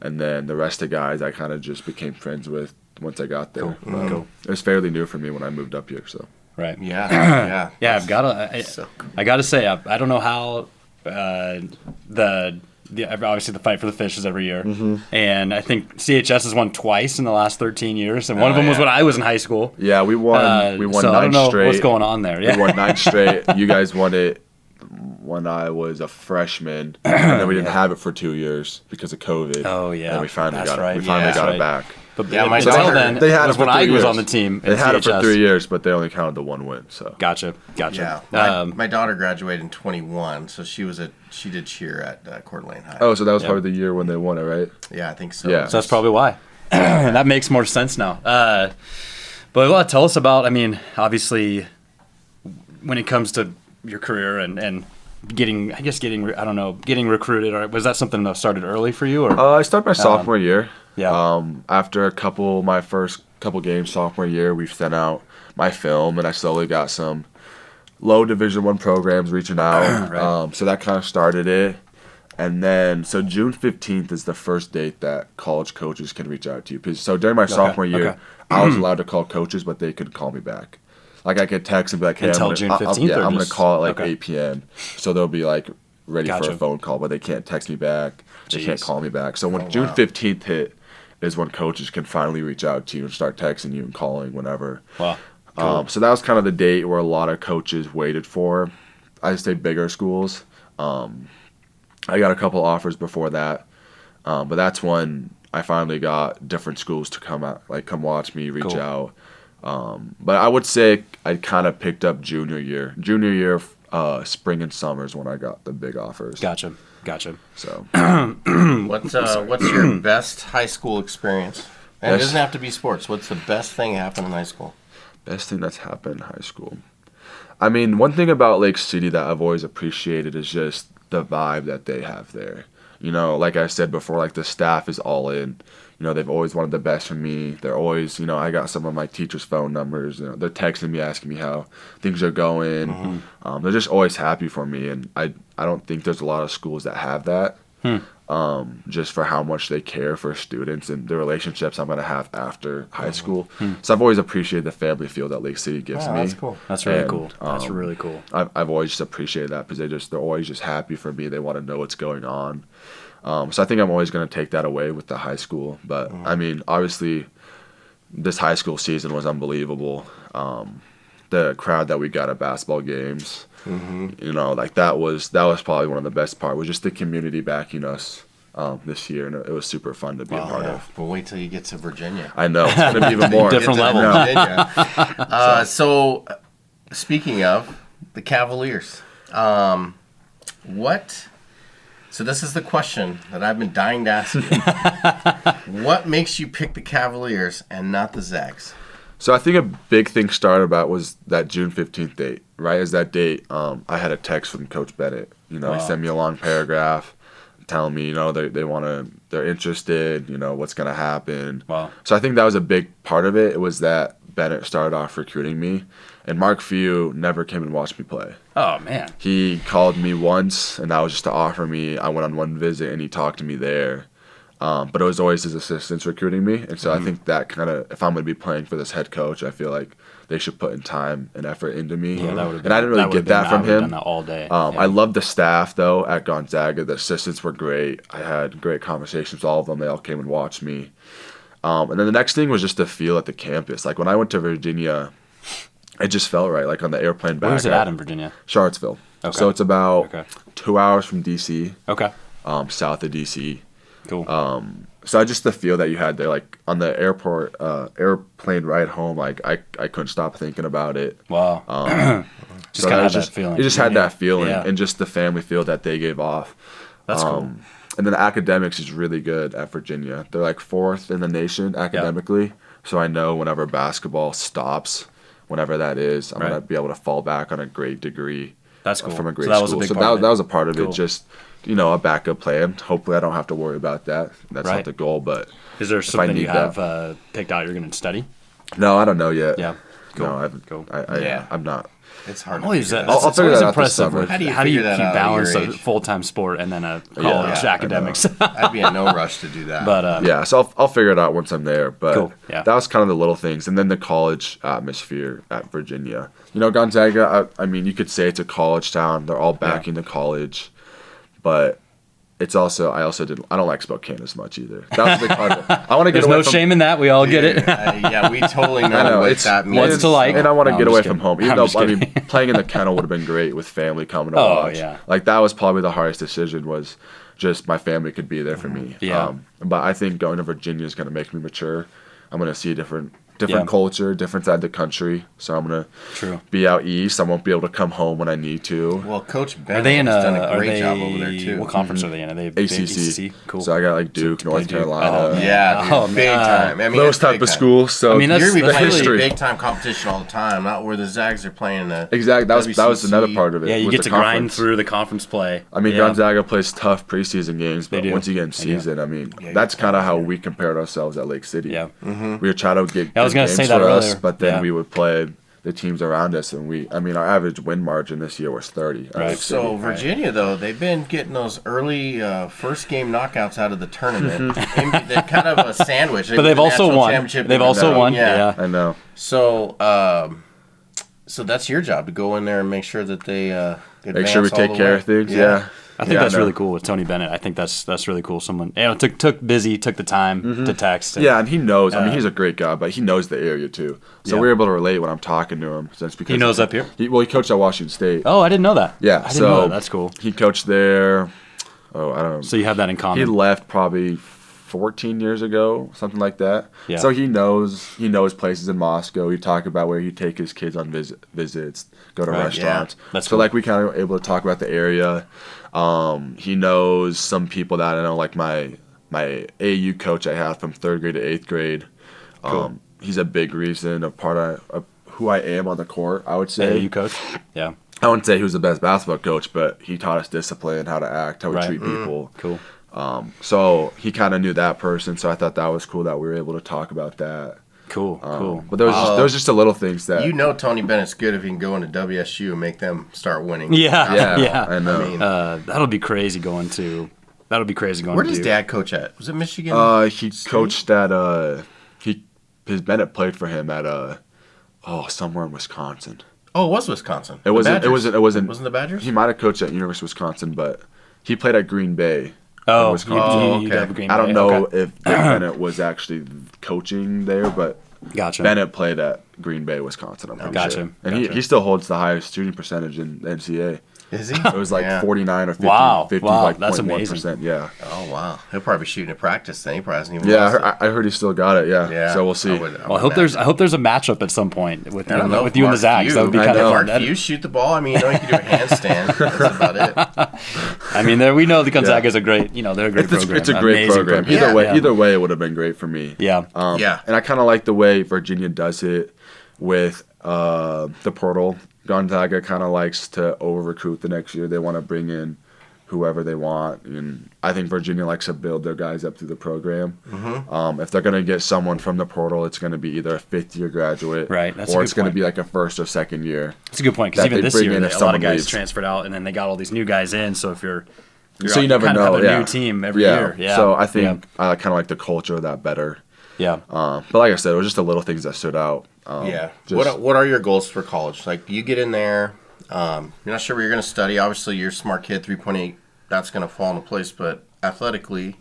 And then the rest of the guys I kind of just became friends with once I got there. Cool. It was fairly new for me when I moved up here. So Right. Yeah, yeah. Yeah, I've got to. So cool. I got to say, I don't know how the obviously the fight for the fish is every year, and I think CHS has won twice in the last 13 years, and one of them was yeah. when I was in high school. yeah, we won. So 9 I don't know straight. what's going on there. Yeah. We won 9 straight. You guys won it when I was a freshman, and then we didn't have it for 2 years because of COVID. Oh, yeah. And we finally That's got right. it. We finally Yeah, got that's it right. back. But Yeah, my until daughter- then, They had was it for when 3 I was years. on the team. They in had it for CHS. 3 years, but they only counted the 1 win. So Gotcha. Yeah, my daughter graduated in 21, so she did cheer at Coeur d'Alene High. Oh, so that was Yep. probably the year when they won it, right? Yeah, I think so. Yeah. So that's probably why. That makes more sense now. But tell us about, I mean, obviously, when it comes to your career and getting recruited, or was that something that started early for you? Or I started my sophomore year. yeah. After my first couple games sophomore year, we've sent out my film, and I slowly got some low Division I programs reaching out. Right. So that kind of started it. And then, so June 15th is the first date that college coaches can reach out to you. So during my sophomore year, okay. I was allowed to call coaches, but they could call me back. Like I could text and be like, "Hey, Until I'm June gonna, 15th, or I'm gonna just- call at like okay. 8 p.m." So they'll be like ready for Gotcha. a phone call, but they can't text me back. They can't Jeez. call me back. So when June 15th hit, is when coaches can finally reach out to you and start texting you and calling whenever. Wow. So that was kind of the date where a lot of coaches waited for. I'd say bigger schools. I got a couple offers before that, but that's when I finally got different schools to come watch me, reach out. But I would say I kind of picked up junior year. Junior year, spring and summers when I got the big offers. Gotcha. So, what's your best high school experience? And it doesn't have to be sports. What's the best thing that happened in high school? Best thing that's happened in high school. I mean, one thing about Lake City that I've always appreciated is just the vibe that they have there. You know, like I said before, like the staff is all in. You know, they've always wanted the best for me. They're always, you know, I got some of my teachers' phone numbers. You know, they're texting me, asking me how things are going. Mm-hmm. They're just always happy for me, and I don't think there's a lot of schools that have that. Just for how much they care for students and the relationships I'm going to have after high school. So I've always appreciated the family feel that Lake City gives me. That's cool. That's really cool. That's really cool. I've always just appreciated that because they're always just happy for me. They want to know what's going on. So I think I'm always going to take that away with the high school. But, I mean, obviously, this high school season was unbelievable. The crowd that we got at basketball games, you know, like that was probably one of the best parts, was just the community backing us this year. And it was super fun to be a part of. But wait till you get to Virginia. I know. It's going to be even more. Different level. Virginia. So, speaking of the Cavaliers, so this is the question that I've been dying to ask you. What makes you pick the Cavaliers and not the Zags? So I think a big thing started about was that June 15th date, right? As that date, I had a text from Coach Bennett. You know, he sent me a long paragraph telling me, you know, they're interested, you know, what's going to happen. Wow. So I think that was a big part of it. It was that Bennett started off recruiting me, and Mark Few never came and watched me play. Oh, man. He called me once, and that was just to offer me. I went on one visit, and he talked to me there. But it was always his assistants recruiting me. And so I think that kind of, if I'm going to be playing for this head coach, I feel like they should put in time and effort into me. Yeah, that would have and I didn't really get that from him. Done that all day. I loved the staff, though, at Gonzaga. The assistants were great. I had great conversations with all of them. They all came and watched me. And then the next thing was just the feel at the campus. Like, when I went to Virginia, it just felt right. Like, on the airplane back. Where's it at in Virginia? Charlottesville. Okay. So it's about 2 hours from D.C. Okay. South of D.C. Cool. So just the feel that you had there, like on the airplane ride home, like I couldn't stop thinking about it. Wow. Just so kind of that feeling. You just had that feeling, and just the family feel that they gave off. That's cool. And then the academics is really good at Virginia. They're like 4th in the nation academically. So I know whenever basketball stops, whenever that is, I'm gonna be able to fall back on a great degree. That's cool. From a great so that school. Was a big so part that was a part of cool. it. Just, you know, a backup plan. Hopefully I don't have to worry about that. That's not the goal, but is there something you have picked out you're going to study? No, I don't know yet. Yeah. Cool. No, I haven't. Cool. I'm not. It's hard. I'll figure that out this summer. How do you keep balance a full-time sport and then a college academics? I'd be in no rush to do that. But so I'll figure it out once I'm there. But cool. Yeah. That was kind of the little things, and then the college atmosphere at Virginia. You know, Gonzaga. I mean, you could say it's a college town. They're all backing the college, but it's also I don't like Spokane as much either. That was the big part of it. I want to get away. There's no shame in that. We all get it. Yeah, we totally know what that means. What's to like? And I want to get away from home. Even though I mean, playing in the kennel would have been great with family coming to watch. Yeah. Like that was probably the hardest decision. Was just my family could be there for me. Yeah. But I think going to Virginia is going to make me mature. I'm going to see a different culture, different side of the country. So I'm going to be out east. I won't be able to come home when I need to. Well, Coach Bennett has done a great job over there, too. What conference are they in? Are they ACC? Cool. So I got like Duke, North Carolina. Big time. I mean, those type of schools. So I mean, you're going to be playing history. Big time competition all the time, not where the Zags are playing the Exactly. That was another part of it. Yeah, you get to grind through the conference play. I mean, Gonzaga plays tough preseason games, but once you get in season, I mean, that's kind of how we compared ourselves at Lake City. Yeah. We were trying to get I was going to say that earlier. But then we would play the teams around us, and our average win margin this year was 30. Right. So Virginia, though, they've been getting those early first game knockouts out of the tournament. They're kind of a sandwich. But they've also won. They've also won. Yeah, I know. So, so that's your job to go in there and make sure that they make sure we take care of things. Yeah. I think that's really cool with Tony Bennett. I think that's really cool. Someone took the time to text. And he knows. I mean, he's a great guy, but he knows the area too. So we're able to relate when I'm talking to him. That's because he knows up here. He coached at Washington State. Oh, I didn't know that. Yeah, I didn't know that. That's cool. He coached there. Oh, I don't know. So you have that in common. He left probably 14 years ago, something like that. Yeah. So he knows places in Moscow. He talked about where he'd take his kids on visits, go to restaurants. Yeah. That's so cool. like we kind of were able to talk about the area. He knows some people that I know, like my AAU coach I had from 3rd grade to 8th grade. Cool. He's a big reason of who I am on the court, I would say. AAU coach? Yeah. I wouldn't say he was the best basketball coach, but he taught us discipline, how to act, how we treat people. Cool. So he kind of knew that person, so I thought that was cool that we were able to talk about that. Cool. But there was just the little things that Tony Bennett's good if he can go into WSU and make them start winning. Yeah. I know. I mean, that'll be crazy going to. Where does Duke. Dad coach at? Was it Michigan? He coached at his Bennett played for him at somewhere in Wisconsin. Oh, it was Wisconsin. It wasn't. Wasn't the Badgers? He might have coached at University of Wisconsin, but he played at Green Bay. Oh, okay. Green I don't Bay. know Okay. if Bennett was actually coaching there, but Gotcha. Bennett played at Green Bay, Wisconsin. I'm pretty Gotcha. sure. And Gotcha. he still holds the highest shooting percentage in the NCAA. Is he? It was like 49 or 50, Wow. 50 Wow, like that's 0.1%. amazing. Yeah. Oh, wow. He'll probably be shooting at practice then. He probably hasn't even Yeah, lost it. I heard he still got it. Yeah. Yeah, So we'll see. Well, I hope there's a matchup at some point with I don't know with if you and the Mark Zags. Few- That would be I kind of know. fun. Mark Few shoot the ball. I mean, you can do a handstand. That's about it. I mean, we know the Gonzaga's a great, they're a great program. It's a great Amazing program. Yeah. Either way, it would have been great for me. Yeah. Yeah. And I kind of like the way Virginia does it with the portal. Gonzaga kind of likes to over-recruit the next year. They want to bring in whoever they want, and I think Virginia likes to build their guys up through the program. Mm-hmm. If they're going to get someone from the portal, it's going to be either a 5th-year graduate, Right, that's a or good it's going to point. be like a 1st or 2nd year. It's a good point because that even they this bring year, in a if lot of someone guys leaves. transferred out, and then they got all these new guys in. So if you're So you never kind know. of have a yeah. new team every year. Yeah. So I think I kind of like the culture of that better. Yeah. But like I said, it was just the little things that stood out. Yeah. Just- What are your goals for college? Like, you get in there, you're not sure what you're going to study. Obviously, you're a smart kid, 3.8. That's going to fall into place. But athletically,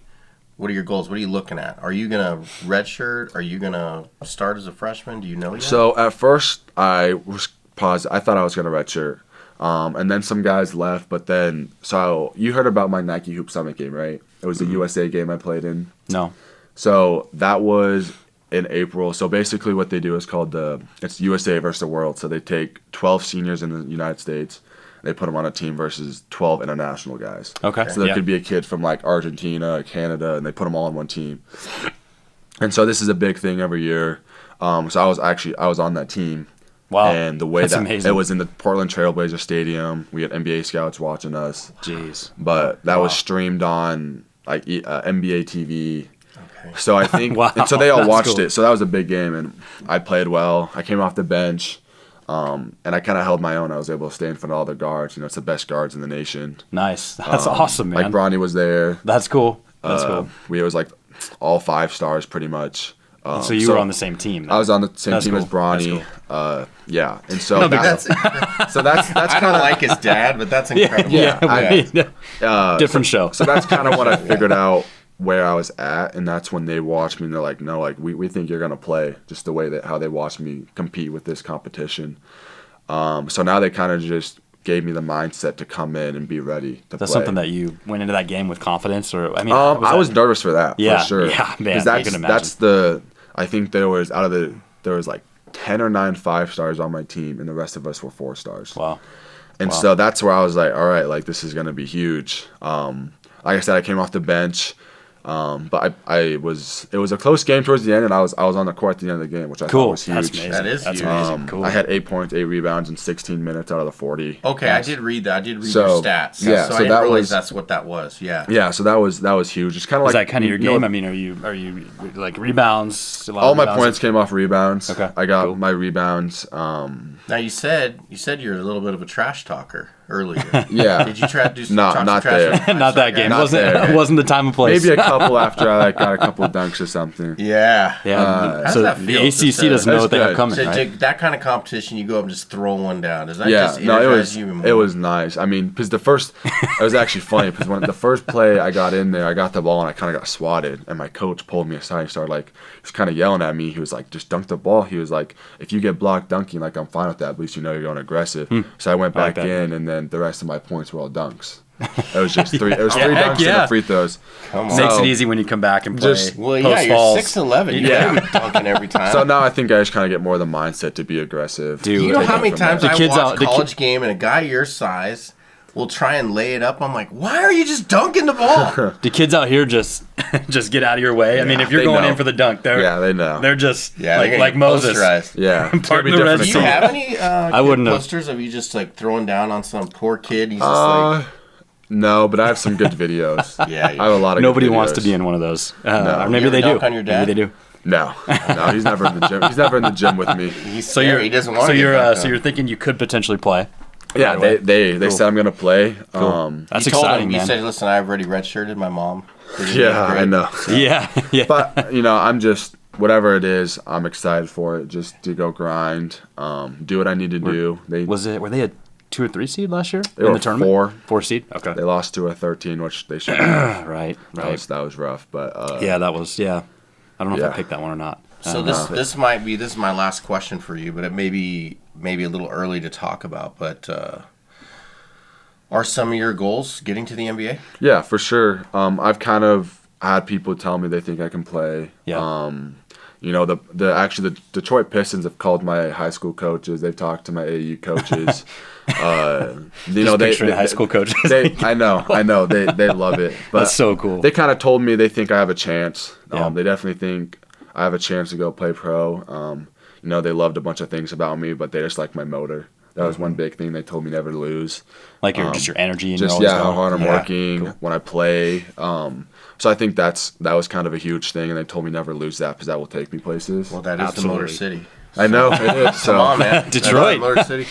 what are your goals? What are you looking at? Are you going to redshirt? Are you going to start as a freshman? Do you know yet? So at first, I was paused. I thought I was going to redshirt. And then some guys left. But then, so you heard about my Nike Hoop Summit game, right? It was the USA game I played in. No. So that was in April. So basically what they do is called it's USA versus the world. So they take 12 seniors in the United States. They put them on a team versus 12 international guys. Okay. So there Yeah. could be a kid from like Argentina, Canada, and they put them all on one team. And so this is a big thing every year. So I was on that team. Wow. And the way That's that amazing. it was in the Portland Trailblazer Stadium, we had NBA scouts watching us. Jeez. But that was Wow. streamed on like NBA TV. Okay. So I think, Wow, and so they all that's watched cool. it. So that was a big game, and I played well. I came off the bench, and I kind of held my own. I was able to stay in front of all the guards. It's the best guards in the nation. Nice. That's awesome, man. Like Bronny was there. That's cool. That's cool. It was like all 5 stars pretty much. So you were on the same team. Then. I was on the same That's team as cool. Bronny. That's Yeah, and so No big That's, that's I kind don't of like his dad, but that's incredible. Yeah, different show. So that's kind of what I figured out where I was at, and that's when they watched me and they're like, no, like we think you're gonna play, just the way that how they watched me compete with this competition. So now they kind of just gave me the mindset to come in and be ready to That's play. something that you went into that game with confidence, or I mean, I was nervous for that, Yeah, for sure. yeah, man, 'Cause I can that's I think there was like 10 or 9 5-stars on my team, and the rest of us were 4-stars. Wow. And so that's where I was like, all right, like this is gonna be huge. Like I said, I came off the bench. But it was a close game towards the end, and I was on the court at the end of the game, which I Cool. thought was huge. That's amazing. That is That's huge. amazing. Cool. I had 8 points, 8 rebounds in 16 minutes out of the 40. Okay, I did read that. I did read So, your stats. yeah, so so I didn't that realize was- that's what that was. Yeah. Yeah, so that was huge. It's kind of Is like that kind of your you know, game? I mean, are you like rebounds? A lot all of my rebounds? points came off rebounds. Okay, I got cool. my rebounds. Now you said you're a little bit of a trash talker earlier. Yeah. Did you try to do some Not talk some there. trash? Not that game. Not wasn't there. wasn't the time and place. Maybe a couple after I got a couple dunks or something. Yeah. Yeah. How so does that the feel? ACC Just, doesn't know That's what they have good. coming, So right? that kind of competition, you go up and just throw one down. Does that Yeah, just no, energize you even more? it was nice. I mean, because it was actually funny because when the first play I got in there, I got the ball and I kind of got swatted, and my coach pulled me aside. He started he was kind of yelling at me. He was like, "Just dunk the ball." He was like, "If you get blocked dunking, like I'm fine with that. At least you know you're going aggressive." So I went I like back that. in, and then the rest of my points were all dunks. It was just three. It was 3 dunks and the free throws. Come on. Makes it easy when you come back and play. Well, yeah, you're 6'11". You gotta be dunking every time. So now I think I just kind of get more of the mindset to be aggressive. Dude, you know how many times I watch college game and a guy your size will try and lay it up. I'm like, why are you just dunking the ball? Do kids out here just get out of your way? I mean, if you're going in for the dunk, they know. They're just like Moses. Yeah. Part of the Red Do you have any posters of you just like throwing down on some poor kid? He's just like... No, but I have some good videos. Yeah, I have a lot of Nobody good videos. wants to be in one of those. No. Or maybe they do. On your dad? Maybe they do. No, he's never in the gym. He's never in the gym with me. He's scared. He doesn't want to. So you're thinking you could potentially play? Yeah, they said I'm gonna play. Cool. That's exciting, man. You said, "Listen, I've already redshirted my mom." Yeah, I know. So. Yeah. But I'm just whatever it is. I'm excited for it. Just to go grind, do what I need to do. Were they a 2 or 3 seed last year in the tournament? 4 seed. Okay. They lost to a 13, which they should have. Right. That was rough, but that was I don't know if I picked that one or not. So this is my last question for you, but it may be a little early to talk about. But are some of your goals getting to the NBA? Yeah, for sure. I've kind of had people tell me they think I can play. Yeah. The Detroit Pistons have called my high school coaches. They've talked to my AAU coaches. They high school coaches. I know. They love it. But that's so cool. They kind of told me they think I have a chance. Yeah. They definitely think I have a chance to go play pro. They loved a bunch of things about me, but they just like my motor. That was one big thing. They told me never to lose. Like just your energy and how hard I'm working when I play. So I think that was kind of a huge thing, and they told me never lose that because that will take me places. Well, that is the Motor City. I know it is. So. Come on, man. Detroit, Motor City.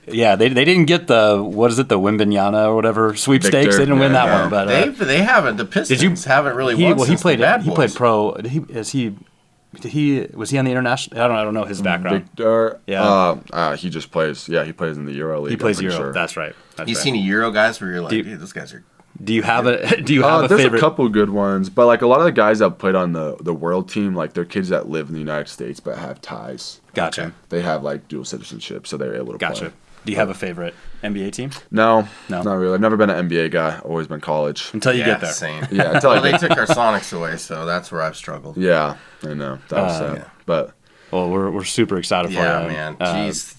They didn't get the Wimbignana or whatever sweepstakes. Victor. They didn't win that one, but they haven't. The Pistons haven't really won. He played. He played pro. Was he on the international? I don't know his background. Victor. Yeah. He just plays. Yeah, he plays in the Euro League. He plays Euro. Sure. That's right. Seen a Euro guys where you're like, dude, those guys are. Do you have a favorite? There's a couple good ones, but like a lot of the guys that played on the world team, like they're kids that live in the United States but have ties. Gotcha. They have like dual citizenship, so they're able to play. Do you have a favorite NBA team? No, not really. I've never been an NBA guy. Always been college. Until you get there. Same. Yeah. Until they took our Sonics away, so that's where I've struggled. Yeah, I know. That was sad. Yeah. But well, we're super excited for you. Yeah, man. Jeez.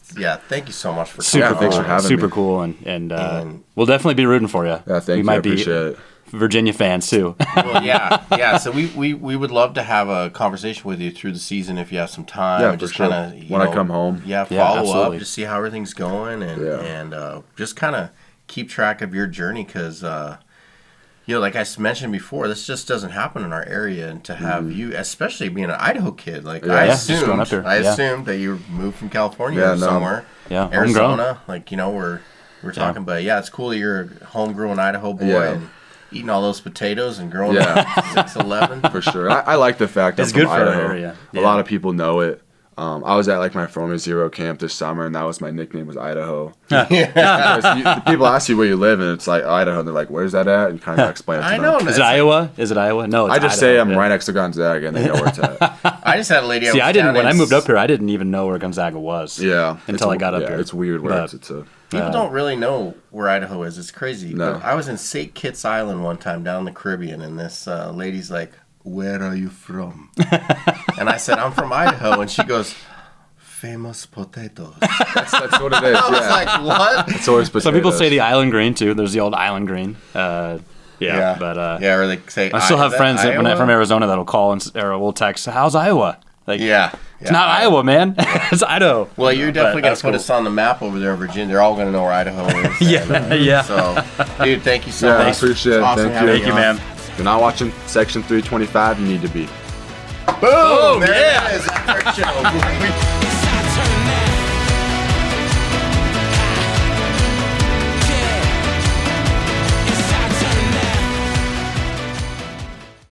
Thank you so much for super coming. cool. Thanks for having me. Super cool, and we'll definitely be rooting for you. Yeah, thank you. I appreciate it. Virginia fans too. Well, yeah. So we would love to have a conversation with you through the season if you have some time. Yeah, just sure. kind of when I come home. Yeah, follow up to see how everything's going and just kind of keep track of your journey because like I mentioned before, this just doesn't happen in our area, and to have you, especially being an Idaho kid, I assumed that you moved from California or somewhere, Arizona, homegrown. we're talking, but it's cool that you're a homegrown Idaho boy. Yeah. And eating all those potatoes and growing up 6'11". For sure. I like the fact it's I'm good from for Idaho. our area. Yeah. A lot of people know it. I was at my Formula Zero camp this summer, and that was my nickname was Idaho. People ask you where you live, and it's like Idaho, and they're like, "Where's that at?" And kind of explain it to them. know. Is it Iowa? Is it Iowa? No, it's I just Idaho. say I'm right next to Gonzaga, and they know where it's at. I just had a lady. See, I didn't. When I moved up here, I didn't even know where Gonzaga was. Yeah, until I got up here. It's weird where it's People don't really know where Idaho is. It's crazy. No. But I was in St. Kitts Island one time down in the Caribbean, and this lady's like, "Where are you from?" And I said, "I'm from Idaho," and she goes, "Famous potatoes." That's what it is. I was like, "What?" It's always potatoes. Some people say the island green too. There's the old island green. Or they say. I still have friends from Arizona that'll call or will text, "How's Iowa?" It's not Iowa, man. It's Idaho. Well, you're definitely going to put us on the map over there in Virginia. They're all going to know where Idaho is. Yeah. So, dude, thank you so much. I appreciate it. Awesome Thank you, man. If you're not watching Section 325, you need to be. Boom! There it is. That's our show.